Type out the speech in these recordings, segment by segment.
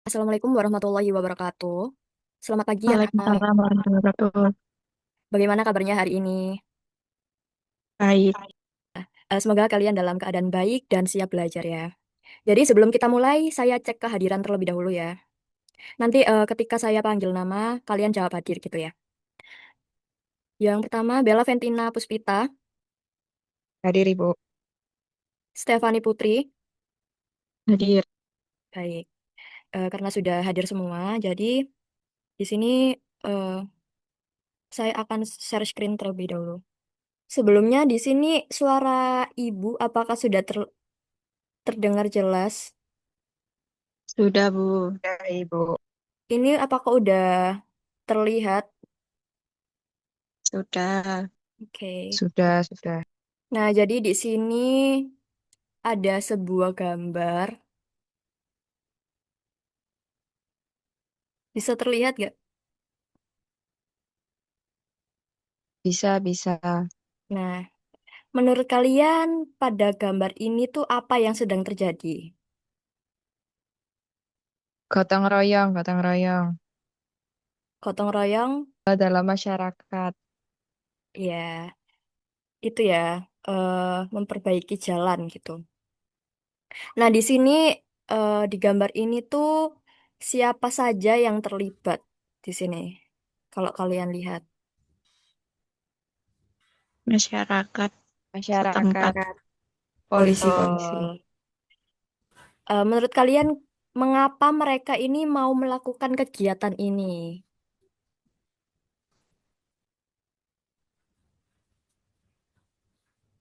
Assalamualaikum warahmatullahi wabarakatuh. Selamat pagi ya, Kak. Waalaikumsalam warahmatullahi wabarakatuh. Bagaimana kabarnya hari ini? Baik, Semoga kalian dalam keadaan baik dan siap belajar ya. Jadi sebelum kita mulai, saya cek kehadiran terlebih dahulu ya. Nanti ketika saya panggil nama, kalian jawab hadir gitu ya. Yang pertama, Bella Ventina Puspita, hadir Ibu. Stefani Putri. Hadir. Baik. Karena sudah hadir semua, jadi di sini eh, saya akan share screen terlebih dahulu. Sebelumnya di sini suara ibu apakah sudah terdengar jelas? Sudah Bu. Sudah Ibu. Ini apakah udah terlihat? Sudah. Oke. Sudah. Nah, jadi di sini ada sebuah gambar. Bisa terlihat gak? Bisa. Nah, menurut kalian pada gambar ini tuh apa yang sedang terjadi? Gotong royong Gotong royong, dalam masyarakat. ya itu ya, memperbaiki jalan gitu. Nah, di sini di gambar ini tuh siapa saja yang terlibat di sini? Kalau kalian lihat. Masyarakat setempat. Masyarakat. Polisi. Betul. Menurut kalian, mengapa mereka ini mau melakukan kegiatan ini?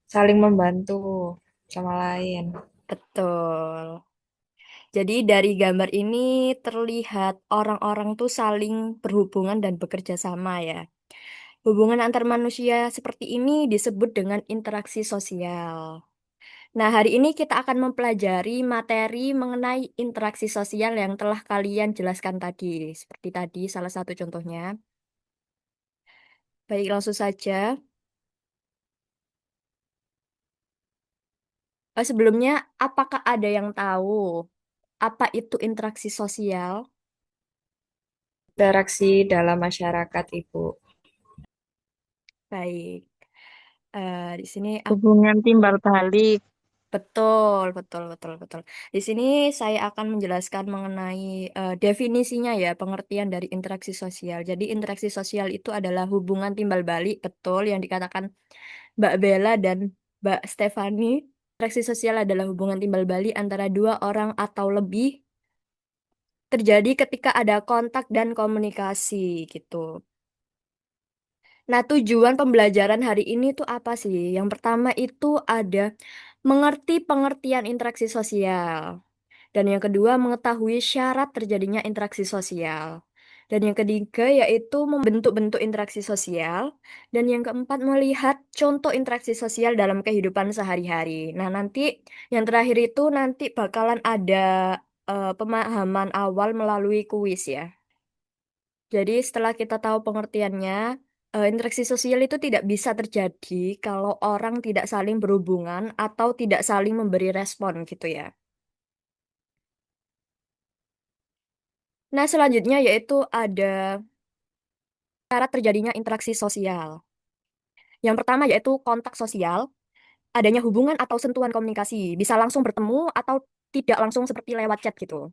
Saling membantu sama lain. Betul. Jadi dari gambar ini terlihat orang-orang tuh saling berhubungan dan bekerja sama ya. Hubungan antar manusia seperti ini disebut dengan interaksi sosial. Nah, hari ini kita akan mempelajari materi mengenai interaksi sosial yang telah kalian jelaskan tadi. Seperti tadi, salah satu contohnya. Baik, langsung saja. Sebelumnya, apakah ada yang tahu apa itu interaksi sosial? Interaksi dalam masyarakat Ibu. Baik, di sini Hubungan timbal balik. betul, betul, betul, betul. Di sini saya akan menjelaskan mengenai definisinya ya, pengertian dari interaksi sosial. Jadi interaksi sosial itu adalah hubungan timbal balik, betul, yang dikatakan Mbak Bella dan Mbak Stefani. Interaksi sosial adalah hubungan timbal balik antara dua orang atau lebih terjadi ketika ada kontak dan komunikasi gitu. Nah, tujuan pembelajaran hari ini tuh apa sih? Yang pertama itu ada mengerti pengertian interaksi sosial. Dan yang kedua, mengetahui syarat terjadinya interaksi sosial. Dan yang ketiga, yaitu membentuk bentuk interaksi sosial. Dan yang keempat, melihat contoh interaksi sosial dalam kehidupan sehari-hari. Nah, nanti yang terakhir itu nanti bakalan ada pemahaman awal melalui kuis ya. Jadi setelah kita tahu pengertiannya, interaksi sosial itu tidak bisa terjadi kalau orang tidak saling berhubungan atau tidak saling memberi respon gitu ya. Nah, selanjutnya yaitu ada cara terjadinya interaksi sosial. Yang pertama yaitu kontak sosial, adanya hubungan atau sentuhan komunikasi, bisa langsung bertemu atau tidak langsung seperti lewat chat gitu.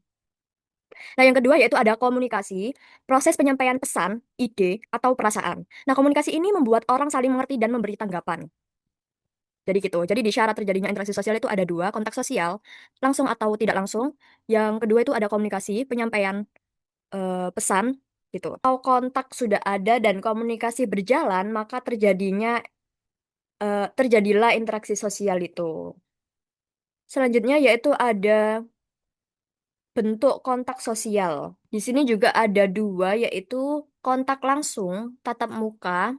Nah, yang kedua yaitu ada komunikasi, proses penyampaian pesan, ide, atau perasaan. Nah, komunikasi ini membuat orang saling mengerti dan memberi tanggapan. Jadi gitu. Jadi di syarat terjadinya interaksi sosial itu ada dua, kontak sosial, langsung atau tidak langsung. Yang kedua itu ada komunikasi, penyampaian pesan gitu. Kalau kontak sudah ada dan komunikasi berjalan, maka terjadilah interaksi sosial itu. Selanjutnya yaitu ada bentuk kontak sosial. Di sini juga ada dua, yaitu kontak langsung, tatap muka,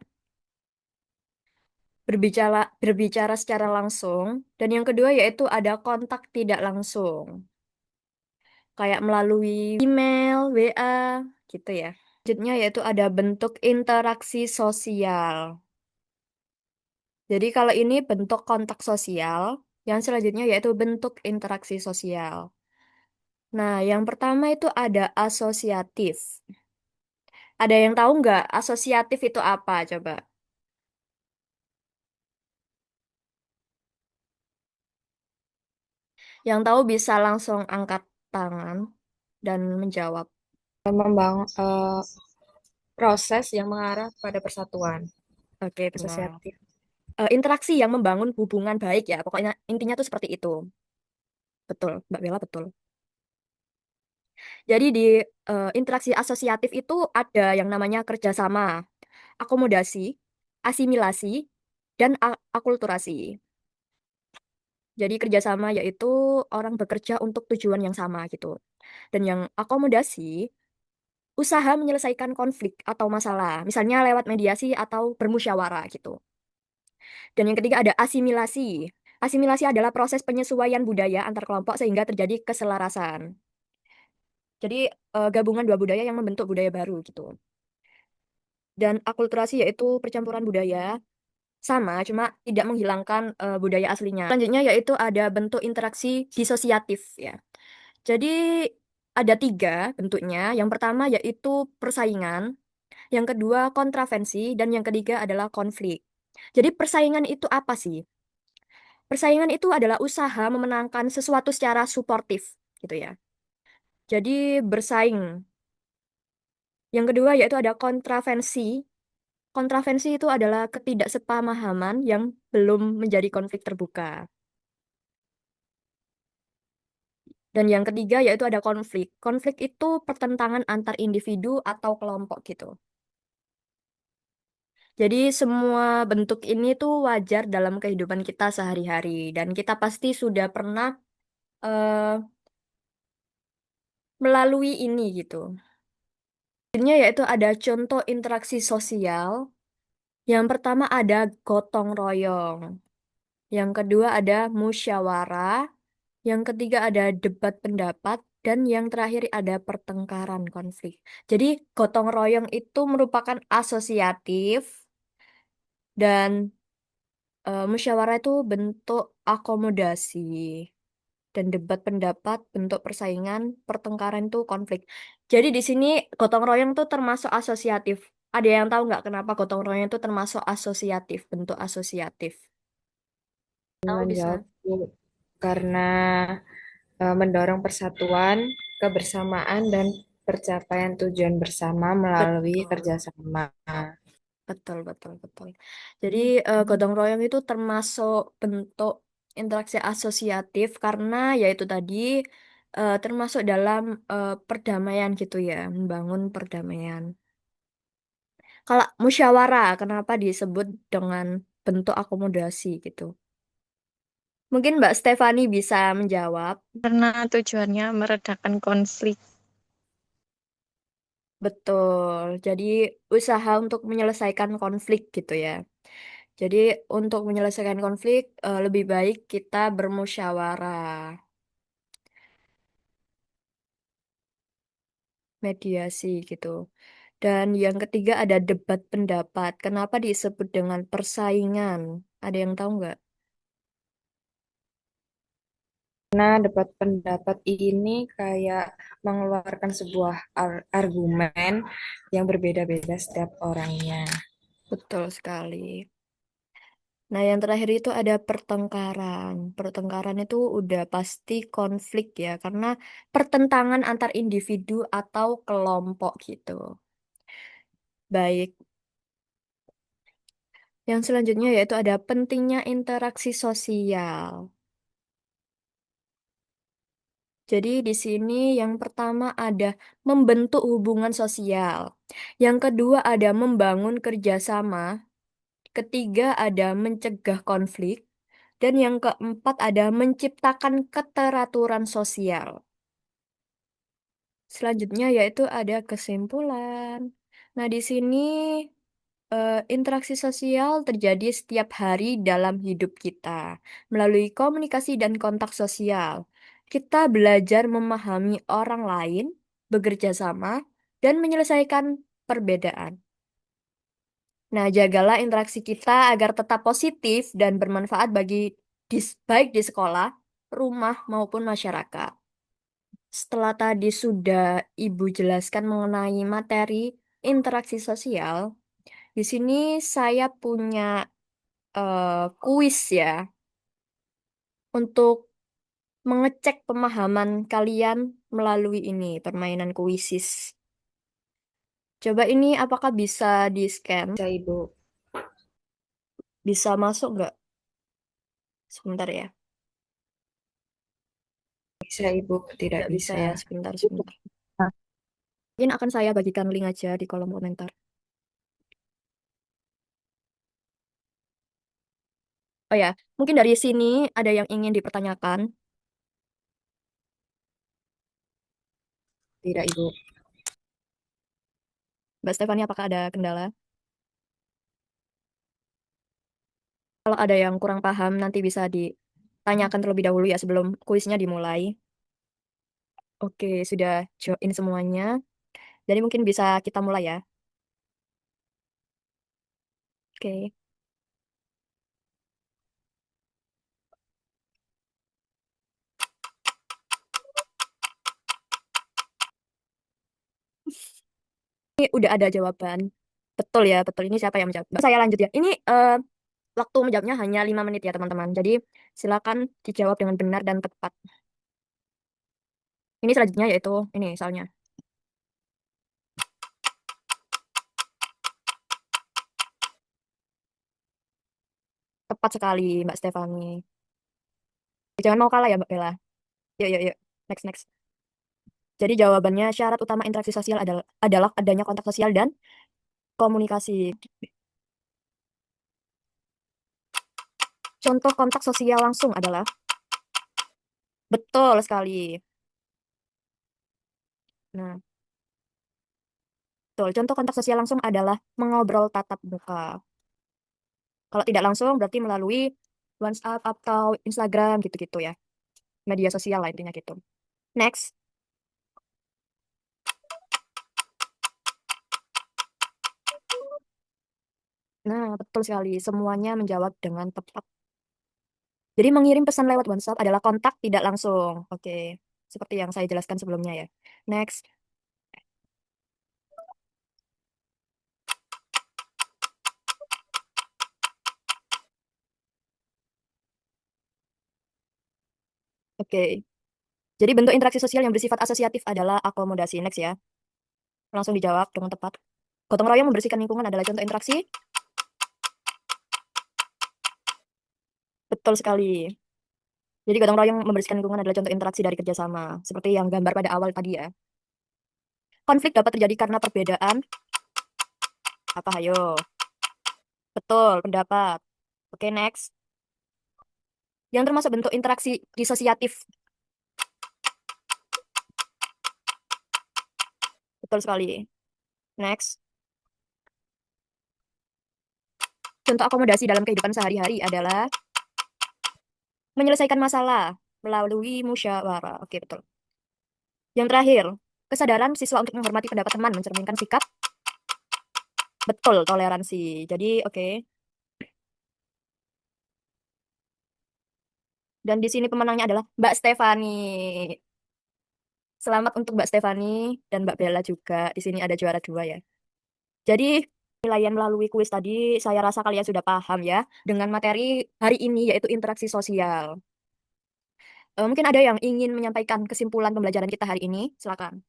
berbicara secara langsung, dan yang kedua yaitu ada kontak tidak langsung, kayak melalui email, WA, gitu ya. Selanjutnya yaitu ada bentuk interaksi sosial. Jadi kalau ini bentuk kontak sosial, yang selanjutnya yaitu bentuk interaksi sosial. Nah, yang pertama itu ada asosiatif. Ada yang tahu nggak asosiatif itu apa? Coba. Yang tahu bisa langsung angkat tangan dan menjawab. Membangun proses yang mengarah pada persatuan Oke, benar. asosiatif. Interaksi yang membangun hubungan baik ya. Pokoknya intinya tuh seperti itu. Betul, Mbak Bella, betul. Jadi di interaksi asosiatif itu ada yang namanya kerjasama, akomodasi, asimilasi, dan akulturasi. Jadi kerjasama yaitu orang bekerja untuk tujuan yang sama gitu. Dan yang akomodasi, usaha menyelesaikan konflik atau masalah, misalnya lewat mediasi atau bermusyawarah gitu. Dan yang ketiga ada asimilasi. Asimilasi adalah proses penyesuaian budaya antar kelompok sehingga terjadi keselarasan. Jadi gabungan dua budaya yang membentuk budaya baru gitu. Dan akulturasi yaitu percampuran budaya sama, cuma tidak menghilangkan budaya aslinya. Selanjutnya yaitu ada bentuk interaksi disosiatif ya. Jadi ada tiga bentuknya. Yang pertama yaitu persaingan, yang kedua kontravensi, dan yang ketiga adalah konflik. Jadi persaingan itu apa sih? Persaingan itu adalah usaha memenangkan sesuatu secara suportif gitu ya. Jadi bersaing. Yang kedua yaitu ada kontravensi. Kontravensi itu adalah ketidaksepamahaman yang belum menjadi konflik terbuka. Dan yang ketiga yaitu ada konflik. Konflik itu pertentangan antar individu atau kelompok gitu. Jadi semua bentuk ini tuh wajar dalam kehidupan kita sehari-hari dan kita pasti sudah pernah eh, melalui ini gitu. Selanjutnya yaitu ada contoh interaksi sosial. Yang pertama ada gotong royong. Yang kedua ada musyawarah. Yang ketiga ada debat pendapat. Dan yang terakhir ada pertengkaran konflik. Jadi gotong royong itu merupakan asosiatif dan musyawarah itu bentuk akomodasi. Dan debat pendapat bentuk persaingan, pertengkaran itu konflik. Jadi di sini gotong royong itu termasuk asosiatif. Ada yang tahu nggak kenapa gotong royong itu termasuk asosiatif, bentuk asosiatif? Tahu Menjawab bisa? Bu, karena mendorong persatuan, kebersamaan, dan pencapaian tujuan bersama melalui Betul, kerjasama. betul, betul, betul. Jadi gotong royong itu termasuk bentuk interaksi asosiatif karena yaitu tadi termasuk dalam perdamaian gitu ya, membangun perdamaian. Kalau musyawarah, kenapa disebut dengan bentuk akomodasi gitu? Mungkin Mbak Stefani bisa menjawab. Karena tujuannya meredakan konflik. Betul. Jadi usaha untuk menyelesaikan konflik gitu ya. Jadi untuk menyelesaikan konflik lebih baik kita bermusyawarah, mediasi gitu. Dan yang ketiga ada debat pendapat. Kenapa disebut dengan persaingan? Ada yang tahu nggak? Nah, debat pendapat ini kayak mengeluarkan sebuah argumen yang berbeda-beda setiap orangnya. Betul sekali. Nah, yang terakhir itu ada pertengkaran. Pertengkaran itu udah pasti konflik ya, karena pertentangan antar individu atau kelompok gitu. Baik, yang selanjutnya yaitu ada pentingnya interaksi sosial. Jadi di sini yang pertama ada membentuk hubungan sosial. Yang kedua ada membangun kerjasama. Ketiga ada mencegah konflik. Dan yang keempat ada menciptakan keteraturan sosial. Selanjutnya yaitu ada kesimpulan. Nah, di sini interaksi sosial terjadi setiap hari dalam hidup kita melalui komunikasi dan kontak sosial. Kita belajar memahami orang lain, bekerja sama, dan menyelesaikan perbedaan. Nah, jagalah interaksi kita agar tetap positif dan bermanfaat bagi baik di sekolah, rumah, maupun masyarakat. Setelah tadi sudah Ibu jelaskan mengenai materi interaksi sosial, di sini saya punya kuis ya untuk mengecek pemahaman kalian melalui ini permainan kuisis. Coba ini apakah bisa di-scan? Bisa Ibu. Bisa masuk nggak? Sebentar ya. Bisa Ibu, tidak Nggak bisa bisa. ya, sebentar, sebentar. Mungkin akan saya bagikan link aja di kolom komentar. Oh ya, mungkin dari sini ada yang ingin dipertanyakan. Tidak Ibu. Mbak Stefani, apakah ada kendala? Kalau ada yang kurang paham, nanti bisa ditanyakan terlebih dahulu ya sebelum kuisnya dimulai. Oke, sudah join semuanya. Jadi mungkin bisa kita mulai ya. Oke. Ini udah ada jawaban. Betul ya, betul. Ini siapa yang menjawab? Saya lanjut ya. Ini waktu menjawabnya hanya 5 menit ya, teman-teman. Jadi silakan dijawab dengan benar dan tepat. Ini selanjutnya yaitu ini soalnya. Tepat sekali, Mbak Stefani. Jangan mau kalah ya, Mbak Bella. Yuk, yuk, yuk. Next, next. Jadi jawabannya syarat utama interaksi sosial adalah adanya kontak sosial dan komunikasi. Contoh kontak sosial langsung adalah betul sekali. Nah, betul. Contoh kontak sosial langsung adalah mengobrol tatap muka. Kalau tidak langsung berarti melalui WhatsApp atau Instagram gitu-gitu ya. Media sosial lah intinya gitu. Next. Nah, betul sekali. Semuanya menjawab dengan tepat. Jadi mengirim pesan lewat WhatsApp adalah kontak tidak langsung. Oke. Seperti yang saya jelaskan sebelumnya ya. Next. Oke. Jadi bentuk interaksi sosial yang bersifat asosiatif adalah akomodasi. Next ya. Langsung dijawab dengan tepat. Gotong royong membersihkan lingkungan adalah contoh interaksi. Betul sekali. Jadi gotong royong membersihkan lingkungan adalah contoh interaksi dari kerjasama. Seperti yang gambar pada awal tadi ya. Konflik dapat terjadi karena perbedaan. Apa hayo? Betul, pendapat. Oke, next. Yang termasuk bentuk interaksi disosiatif. Betul sekali. Next. Contoh akomodasi dalam kehidupan sehari-hari adalah menyelesaikan masalah melalui musyawarah. Oke, betul. Yang terakhir, kesadaran siswa untuk menghormati pendapat teman mencerminkan sikap betul toleransi. Jadi, oke. Dan di sini pemenangnya adalah Mbak Stefani. Selamat untuk Mbak Stefani dan Mbak Bella juga. Di sini ada juara dua ya. Jadi, penilaian melalui kuis tadi, saya rasa kalian sudah paham ya dengan materi hari ini yaitu interaksi sosial. Mungkin ada yang ingin menyampaikan kesimpulan pembelajaran kita hari ini. Silakan.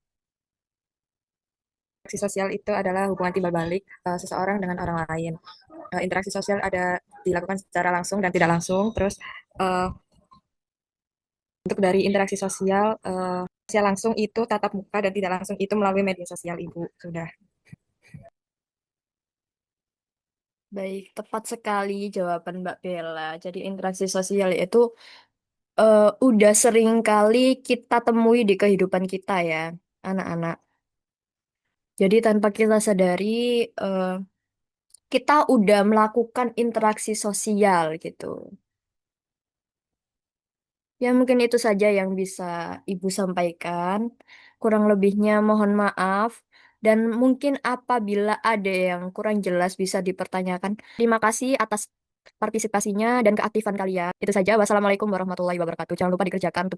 Interaksi sosial itu adalah hubungan timbal balik seseorang dengan orang lain. Interaksi sosial ada dilakukan secara langsung dan tidak langsung. Terus uh, untuk dari interaksi sosial, sosial langsung itu tatap muka dan tidak langsung itu melalui media sosial Ibu. Sudah. Baik, tepat sekali jawaban Mbak Bella. Jadi interaksi sosial itu udah sering kali kita temui di kehidupan kita ya, anak-anak. Jadi tanpa kita sadari, eh, kita udah melakukan interaksi sosial gitu. Ya mungkin itu saja yang bisa Ibu sampaikan. Kurang lebihnya mohon maaf. Dan mungkin apabila ada yang kurang jelas bisa dipertanyakan. Terima kasih atas partisipasinya dan keaktifan kalian. Itu saja. Wassalamualaikum warahmatullahi wabarakatuh. Jangan lupa dikerjakan